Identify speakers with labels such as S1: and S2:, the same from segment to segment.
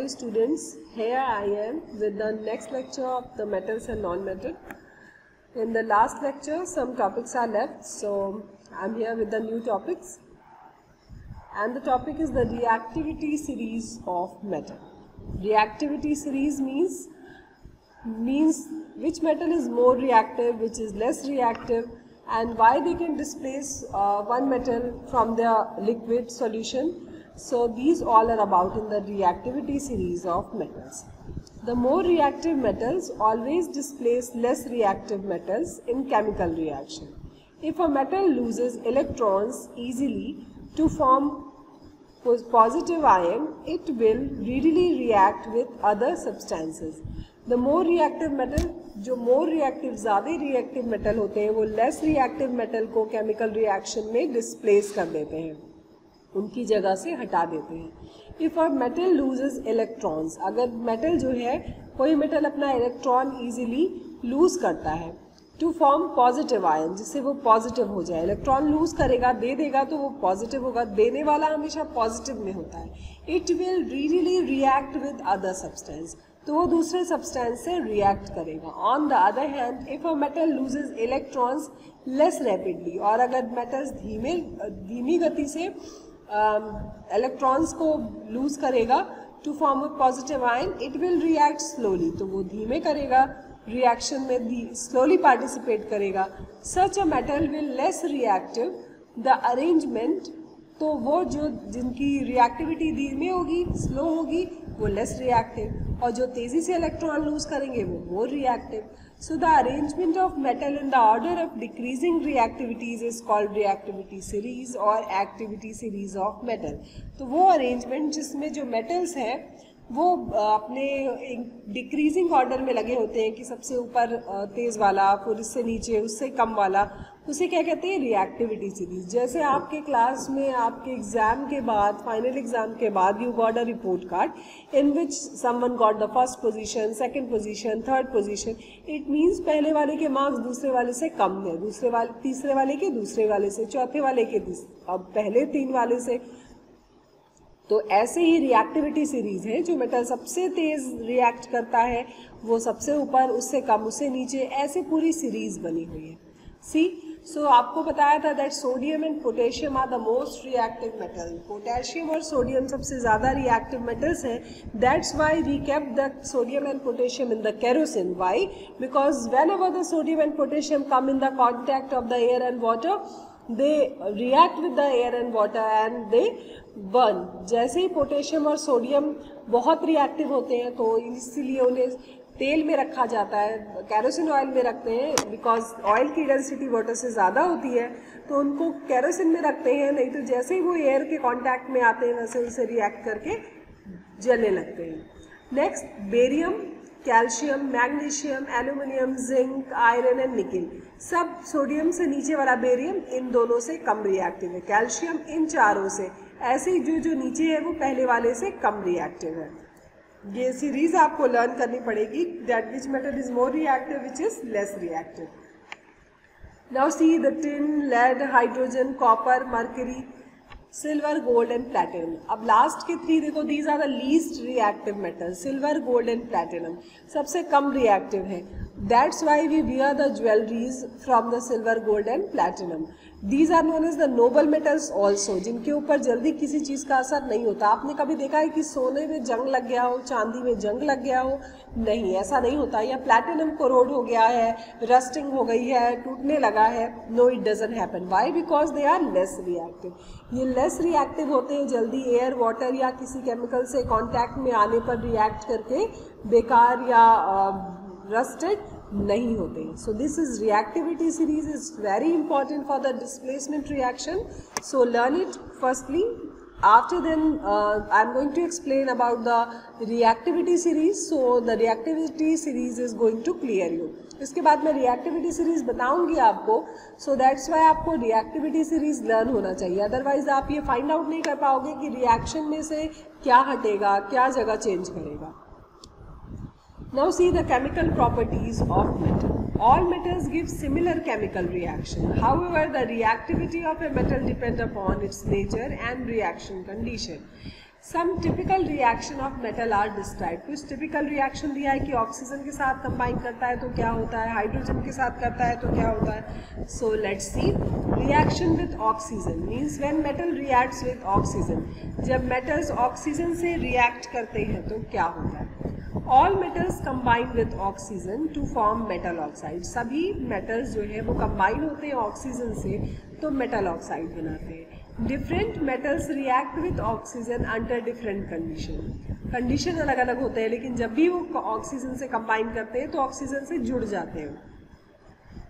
S1: students, here I am with the next lecture of the metals and non-metal. In the last lecture some topics are left, so I'm here with the new topics, and the topic is the reactivity series of metal. Reactivity series means which metal is more reactive, which is less reactive, and why they can displace one metal from their liquid solution. So these all are about in the reactivity series of metals. The more reactive metals always displace less reactive metals in chemical reaction. If a metal loses electrons easily to form positive ion, it will readily react with other substances. The more reactive metal, जो more reactive ज़्यादा reactive metal होते हैं, वो less reactive metal को chemical reaction में displace कर देते हैं, उनकी जगह से हटा देते हैं. If a metal loses electrons, अगर metal जो है कोई metal अपना electron easily lose करता है to form positive ion, जिससे वो positive हो जाए. electron lose करेगा, दे देगा तो वो positive होगा, देने वाला हमेशा positive में होता है. It will really react with other substance, तो वो दूसरे substance से react करेगा. On the other hand, if a metal loses electrons less rapidly, और अगर metals धीमी गति से electrons को lose करेगा to form a positive ion, it will react slowly, तो वो धीमे करेगा, reaction में slowly participate करेगा. Such a metal will less reactive, the arrangement, तो वो जो जिनकी reactivity धीमे होगी, slow होगी, वो less reactive, और जो तेजी से electron lose करेंगे वो more reactive. So the arrangement of metal in the order of decreasing reactivities is called reactivity series or activity series of metal. तो वो arrangement जिसमें जो metals हैं वो अपने डिक्रीजिंग ऑर्डर में लगे होते हैं कि सबसे ऊपर तेज वाला, फिर इससे नीचे, उससे कम वाला, उसे क्या कहते हैं, रिएक्टिविटी सीरीज. जैसे आपके क्लास में आपके एग्जाम के बाद, फाइनल एग्जाम के बाद you got a report card in which someone got the first position, second position, third position. It means पहले वाले के मार्क्स दूसरे वाले से कम है, तीसरे वाले के दूसरे वाले से, चौथे वाले के अब पहले तीन वाले से. तो ऐसे ही रिएक्टिविटी सीरीज है, जो मेटल सबसे तेज रिएक्ट करता है वो सबसे ऊपर, उससे कम, उससे नीचे, ऐसे पूरी सीरीज बनी हुई है. सो आपको बताया था that sodium and potassium are the most reactive metal. Potassium और सोडियम सबसे ज़्यादा रिएक्टिव मेटल्स हैं. That's why we kept the sodium and potassium in the kerosene. Why? Because whenever the sodium and potassium come in the contact of the air and water, they react with the air and water and they burn. जैसे ही potassium और sodium बहुत reactive होते हैं तो इसीलिए उन्हें तेल में रखा जाता है, कैरोसिन ऑयल में रखते हैं, बिकॉज ऑयल की डेंसिटी वाटर से ज़्यादा होती है तो उनको कैरोसिन में रखते हैं. नहीं तो जैसे ही वो एयर के कांटेक्ट में आते हैं वैसे उनसे रिएक्ट करके जलने लगते हैं. Next, barium, calcium, magnesium, aluminium, zinc, iron and nickel. सब सोडियम से नीचे वाला बेरियम इन दोनों से कम रिएक्टिव है. कैल्शियम इन चारों से, ऐसे ही जो नीचे है वो पहले वाले से कम रिएक्टिव है. ये सीरीज आपको लर्न करनी पड़ेगी, that which metal is more reactive, which is less reactive. Now see the tin, lead, hydrogen, copper, mercury, silver, gold and platinum. अब लास्ट के थ्री देखो, these are the least reactive metal. Silver, gold and platinum सबसे कम reactive है. That's why we wear the jewelleries from the silver, gold and platinum. These are known as the noble metals also, जिनके ऊपर जल्दी किसी चीज़ का असर नहीं होता. आपने कभी देखा है कि सोने में जंग लग गया हो, चांदी में जंग लग गया हो? नहीं, ऐसा नहीं होता. या प्लैटिनम कोरोड हो गया है, रस्टिंग हो गई है, टूटने लगा है? No, it doesn't happen. Why? Because they are less reactive. ये लेस रिएक्टिव होते हैं, जल्दी एयर, वाटर या किसी केमिकल से कांटेक्ट में आने पर रिएक्ट करके बेकार या रस्टेड नहीं होते. So this is reactivity series is very important for the displacement reaction. So learn it firstly. After then I am going to explain about the reactivity series. So the reactivity series is going to clear you. इसके बाद मैं reactivity series बताऊंगी आपको. So that's why आपको reactivity series learn होना चाहिए, otherwise आप ये फाइंड आउट नहीं कर पाओगे कि रिएक्शन में से क्या हटेगा, क्या जगह चेंज करेगा. Now see the chemical properties of metal. All metals give similar chemical reaction. However, the reactivity of a metal depends upon its nature and reaction condition. Some typical reaction of metal are describe. कुछ typical reaction दिया है कि oxygen के साथ combine करता है तो क्या होता है, हाइड्रोजन के साथ करता है तो क्या होता है। So let's see. Reaction with oxygen means when metal reacts with oxygen, जब मेटल्स ऑक्सीजन से रिएक्ट करते हैं तो क्या होता है। All metals combine with oxygen to form metal oxide. सभी मेटल्स जो है वो कंबाइन होते हैं ऑक्सीजन से तो मेटल ऑक्साइड बनाते हैं। Different metals react with oxygen under different condition. Condition अलग अलग होते हैं लेकिन जब भी वो ऑक्सीजन से कंबाइन करते हैं तो ऑक्सीजन से जुड़ जाते हैं।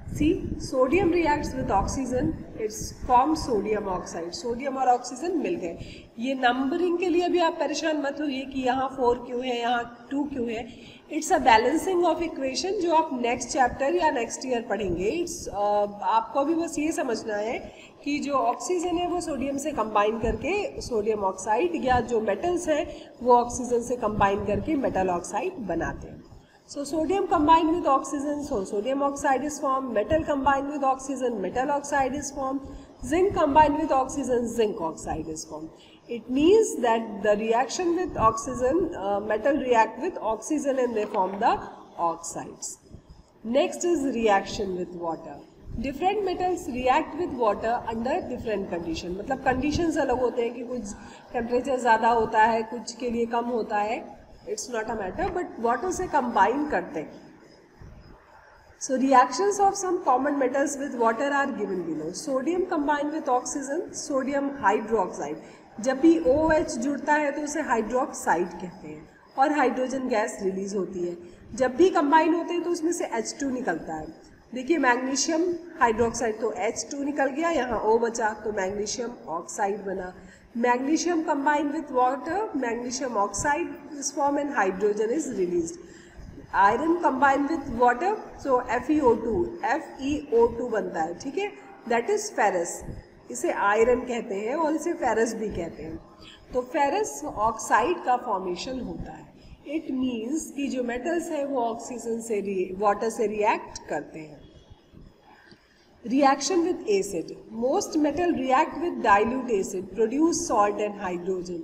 S1: See sodium reacts with oxygen, it's form sodium oxide. Sodium और ऑक्सीजन मिल गए। ये नंबरिंग के लिए भी आप परेशान मत होइए कि यहाँ 4 क्यों है, यहाँ 2 क्यों है। It's a balancing of equation जो आप नेक्स्ट चैप्टर या नेक्स्ट ईयर पढ़ेंगे। आपको भी बस ये समझना है कि जो ऑक्सीजन है वो सोडियम से कंबाइन करके सोडियम ऑक्साइड, या जो मेटल्स हैं वो ऑक्सीजन से कंबाइन करके मेटल ऑक्साइड बनाते हैं। So sodium combined with oxygen, so sodium oxide is formed. Metal combined with oxygen, metal oxide is formed. Zinc combined with oxygen, zinc oxide is formed. It means that the reaction with oxygen, metal react with oxygen and they form the oxides. Next is reaction with water. Different metals react with water under different condition. मतलब conditions अलग होते हैं कि कुछ temperature ज़्यादा होता है, कुछ के लिए कम होता है। It's not a matter, but water से कंबाइन करते हैं। So reactions of some common metals with water are given below. Sodium combine with oxygen, sodium hydroxide. जब भी OH जुड़ता है तो उसे हाइड्रोक्साइड कहते हैं और हाइड्रोजन गैस रिलीज होती है। जब भी कंबाइन होते हैं तो उसमें से H2 निकलता है। देखिए मैग्नीशियम हाइड्रोक्साइड तो H2 निकल गया, यहाँ O बचा तो मैग्नीशियम ऑक्साइड बना। Magnesium combined with water, magnesium oxide is formed and hydrogen is released. Iron combined with water, so FeO2 बनता है, ठीक है, that is ferrous। इसे आयरन कहते हैं और इसे फेरस भी कहते हैं। तो फेरस ऑक्साइड का फॉर्मेशन होता है। इट मीन्स कि जो मेटल्स हैं वो ऑक्सीजन से वाटर से रिएक्ट करते हैं। Reaction with acid. Most metal react with dilute acid, produce salt and hydrogen.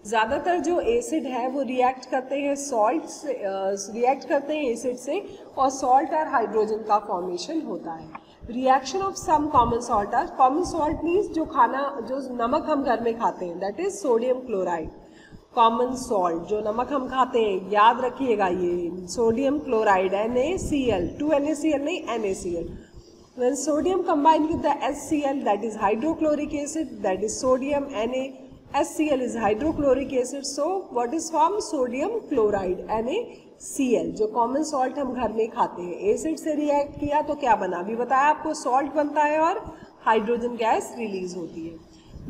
S1: ज़्यादातर जो एसिड है वो रिएक्ट करते हैं सॉल्ट से, रिएक्ट करते हैं एसिड से और सॉल्ट और हाइड्रोजन का फॉर्मेशन होता है। Reaction of some common salt are, common salt means जो नमक हम घर में खाते हैं, that is sodium chloride. Common salt जो नमक हम खाते हैं, याद रखिएगा ये सोडियम क्लोराइड NaCl, 2 NaCl नहीं NaCl। When sodium combined with the HCl, that is hydrochloric acid, that is sodium NaHCl is hydrochloric acid. So what is formed? Sodium chloride NaCl, जो कॉमन सॉल्ट हम घर में खाते हैं। Acid से react किया तो क्या बना, अभी बताया आपको, सॉल्ट बनता है और हाइड्रोजन गैस रिलीज होती है।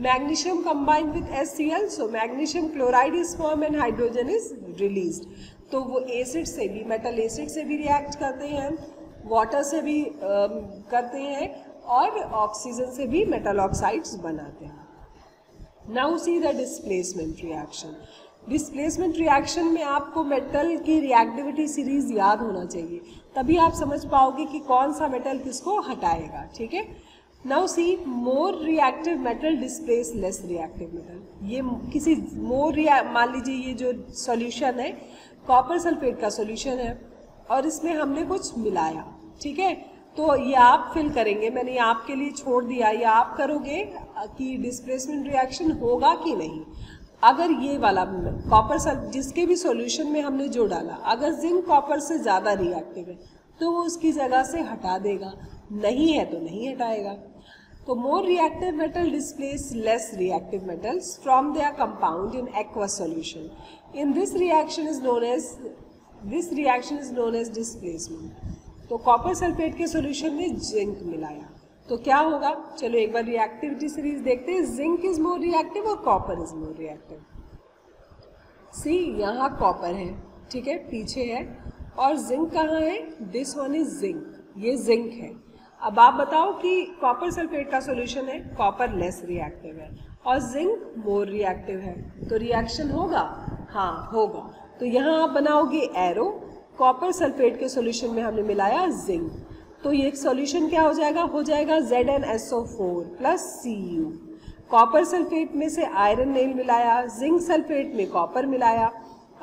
S1: Magnesium combined with HCl, so magnesium chloride is formed and hydrogen is released. तो वो एसिड से भी, मेटल एसिड से भी रिएक्ट करते हैं, वाटर से भी करते हैं और ऑक्सीजन से भी मेटल ऑक्साइड्स बनाते हैं। Now see the displacement reaction. Displacement reaction में आपको मेटल की रिएक्टिविटी सीरीज याद होना चाहिए, तभी आप समझ पाओगे कि कौन सा मेटल किसको हटाएगा, ठीक है। नाउ सी मोर reactive metal displace less reactive metal. ये किसी मान लीजिए ये जो सॉल्यूशन है कॉपर सल्फेट का सॉल्यूशन है और इसमें हमने कुछ मिलाया, ठीक है, तो ये आप फिल करेंगे, मैंने ये आपके लिए छोड़ दिया, ये आप करोगे कि डिस्प्लेसमेंट रिएक्शन होगा कि नहीं। अगर ये वाला कॉपर सल्फेट जिसके भी सॉल्यूशन में हमने जो डाला, अगर जिंक कॉपर से ज़्यादा रिएक्टिव है तो वो उसकी जगह से हटा देगा, नहीं है तो नहीं हटाएगा। तो more reactive metal displace less reactive metals from their compound in aqueous solution. In this reaction is known as displacement. तो कॉपर सल्फेट के सॉल्यूशन में जिंक मिलाया तो क्या होगा, चलो एक बार रिएक्टिविटी सीरीज देखते हैं। जिंक इज मोर रिएक्टिव और कॉपर इज मोर रिएक्टिव। सी यहाँ कॉपर है, ठीक है, पीछे है, और जिंक कहाँ है, दिस वन इज जिंक, ये जिंक है। अब आप बताओ कि कॉपर सल्फेट का सॉल्यूशन है, कॉपर लेस रिएक्टिव है और जिंक मोर रिएक्टिव है, तो रिएक्शन होगा, हाँ होगा। तो यहाँ आप बनाओगे एरो, कॉपर सल्फेट के सॉल्यूशन में हमने मिलाया जिंक, तो ये एक सॉल्यूशन क्या हो जाएगा, ZnSO4 plus Cu। Copper sulphate में से आयरन नहीं मिलाया, जिंक सल्फेट में कॉपर मिलाया,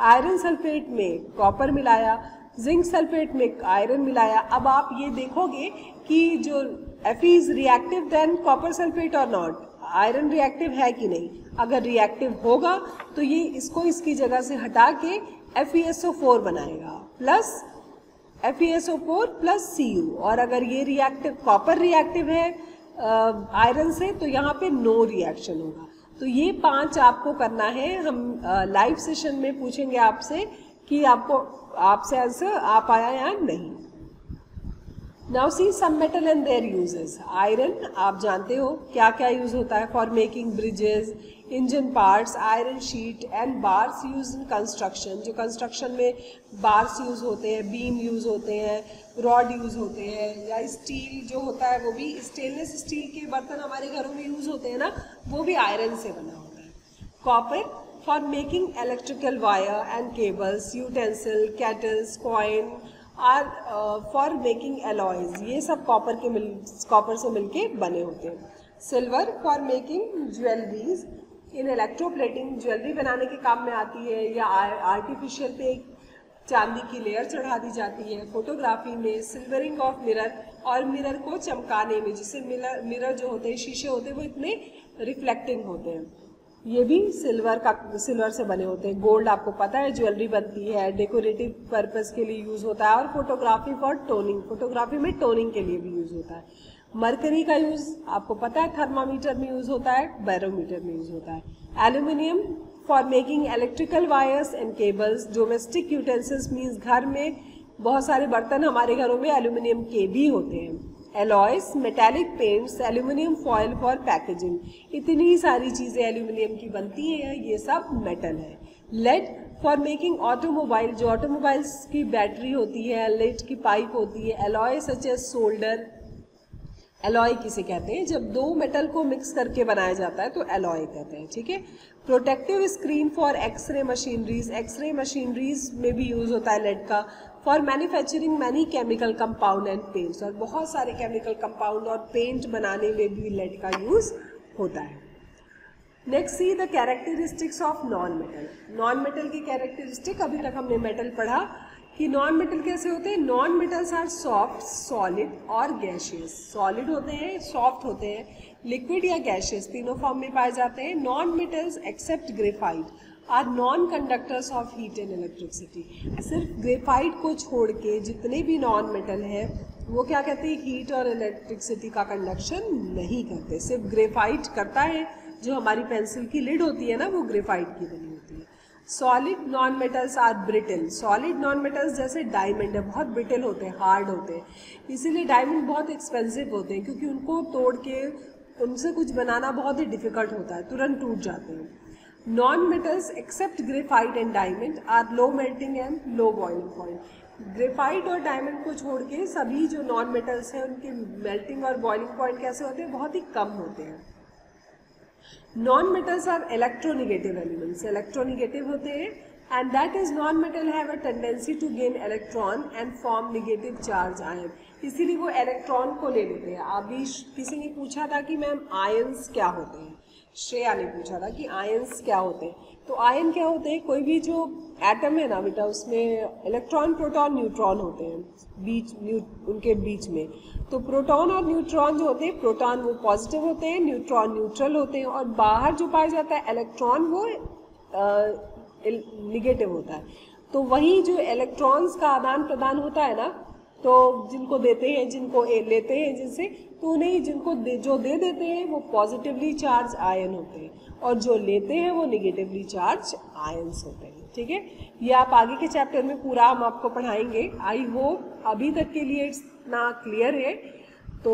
S1: आयरन सल्फेट में कॉपर मिलाया, जिंक सल्फेट में आयरन मिलाया। अब आप ये देखोगे कि जो Fe is reactive than copper sulphate और नॉट, आयरन रिएक्टिव है कि नहीं। अगर रिएक्टिव होगा तो ये इसको इसकी जगह से हटा के FeSO4 बनाएगा प्लस FeSO4 प्लस Cu। और अगर ये रिएक्टिव कॉपर रिएक्टिव है आयरन से तो यहाँ पे नो रिएक्शन होगा। तो ये 5 आपको करना है। हम लाइव सेशन में पूछेंगे आपसे कि आपसे आंसर आ पाया या नहीं। Now see some metal and their uses. Iron आप जानते हो क्या क्या यूज होता है, for making bridges, engine parts, iron sheet and bars use in construction. जो कंस्ट्रक्शन में बार्स यूज होते हैं, बीम यूज होते हैं, रॉड यूज होते हैं, या स्टील जो होता है वो भी, स्टेनलेस स्टील के बर्तन हमारे घरों में यूज होते हैं ना, वो भी आयरन से बना होता है। Copper for making electrical wire and cables, utensil, kettles, coin are for making alloys. ये सब कॉपर से मिलके बने होते हैं। Silver for making jewelleries in electroplating, jewellery बनाने के काम में आती है, या आर्टिफिशियल पे चांदी की लेयर चढ़ा दी जाती है। फोटोग्राफी में सिल्वरिंग ऑफ मिरर, और मिरर को चमकाने में, जिससे मिरर जो होते हैं, शीशे होते हैं, वो इतने रिफ्लेक्टिंग होते हैं, ये भी सिल्वर से बने होते हैं। गोल्ड आपको पता है ज्वेलरी बनती है, डेकोरेटिव पर्पस के लिए यूज होता है। और फोटोग्राफी फॉर टोनिंग, फोटोग्राफी में टोनिंग के लिए भी यूज होता है। मरकरी का यूज आपको पता है, थर्मामीटर में यूज होता है, बैरोमीटर में यूज होता है। Aluminium for making electrical wires and cables. Domestic utensils means घर में बहुत सारे बर्तन हमारे घरों में एल्यूमिनियम के भी होते हैं। Alois, metallic paints, aluminium foil for packaging. इतनी सारी चीज़ें एल्यूमिनियम की बनती हैं, ये सब मेटल है। लेड फॉर मेकिंग ऑटोमोबाइल, जो ऑटोमोबाइल्स की बैटरी होती है, लेड की पाइप होती है। Alloy such as solder, alloy किसे कहते हैं, जब दो मेटल को मिक्स करके बनाया जाता है तो एलॉय कहते हैं, ठीक है। Protective screen for x ray machineries, x ray machineries में भी यूज होता है लेड का। For manufacturing many chemical compound and paints, और बहुत सारे केमिकल कंपाउंड और पेंट बनाने में भी लेड का यूज होता है। Next see the characteristics of non metal. Non metal की कैरेक्टरिस्टिक, अभी तक हमने मेटल पढ़ा कि नॉन मेटल कैसे होते हैं। Non metals are soft, solid और गैशियस। सॉलिड होते हैं, सॉफ्ट होते हैं, लिक्विड या गैशियस, तीनों फॉर्म में पाए जाते हैं। Non metals except graphite are non conductors of heat and electricity. सिर्फ ग्रेफाइट को छोड़ के जितने भी नॉन मेटल है वो क्या कहते हैं, हीट और इलेक्ट्रिसिटी का कंडक्शन नहीं करते। सिर्फ ग्रेफाइट करता है, जो हमारी पेंसिल की लिड होती है ना, वो ग्रेफाइट की बनी होती है। Solid non metals are brittle. Solid non metals जैसे डायमंड है, बहुत ब्रिटल होते हैं, हार्ड होते हैं, इसीलिए डायमंड बहुत एक्सपेंसिव होते हैं, क्योंकि उनको तोड़ के उनसे कुछ बनाना बहुत ही डिफिकल्ट होता है, तुरंत टूट जाते हैं। Non metals except graphite and diamond are low melting and low boiling point. Graphite और डायमंड को छोड़ के सभी जो नॉन मेटल्स हैं उनके मेल्टिंग और बॉइलिंग पॉइंट कैसे होते हैं, बहुत ही कम होते हैं। Non metals are electronegative elements, electronegative होते हैं, and that is non metal have a tendency to gain electron and form negative charge ion. इसीलिए वो इलेक्ट्रॉन को ले लेते हैं। अभी किसी ने पूछा था कि मैम आयंस क्या होते हैं, श्रेया ने पूछा था कि आयंस क्या होते हैं। तो आयन क्या होते हैं, कोई भी जो एटम है ना बेटा, उसमें इलेक्ट्रॉन, प्रोटॉन, न्यूट्रॉन होते हैं उनके बीच में। तो प्रोटॉन और न्यूट्रॉन जो होते हैं, प्रोटॉन वो पॉजिटिव होते हैं, न्यूट्रॉन न्यूट्रल होते हैं, और बाहर जो पाया जाता है इलेक्ट्रॉन वो निगेटिव होता है। तो वही जो इलेक्ट्रॉन्स का आदान प्रदान होता है ना, तो जिनको देते हैं, जिनको लेते हैं जिनसे, तो उन्हें जिनको जो दे देते हैं वो पॉजिटिवली चार्ज आयन होते हैं, और जो लेते हैं वो निगेटिवली चार्ज आयन्स होते हैं, ठीक है। ये आप आगे के चैप्टर में पूरा हम आपको पढ़ाएंगे। आई होप अभी तक के लिए इतना क्लियर है। तो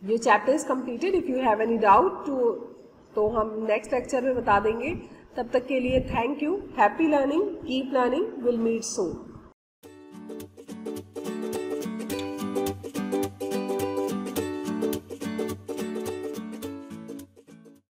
S1: ये chapter is completed. If you have any doubt तो हम नेक्स्ट लेक्चर में बता देंगे। तब तक के लिए thank you, happy learning, keep learning, will meet soon.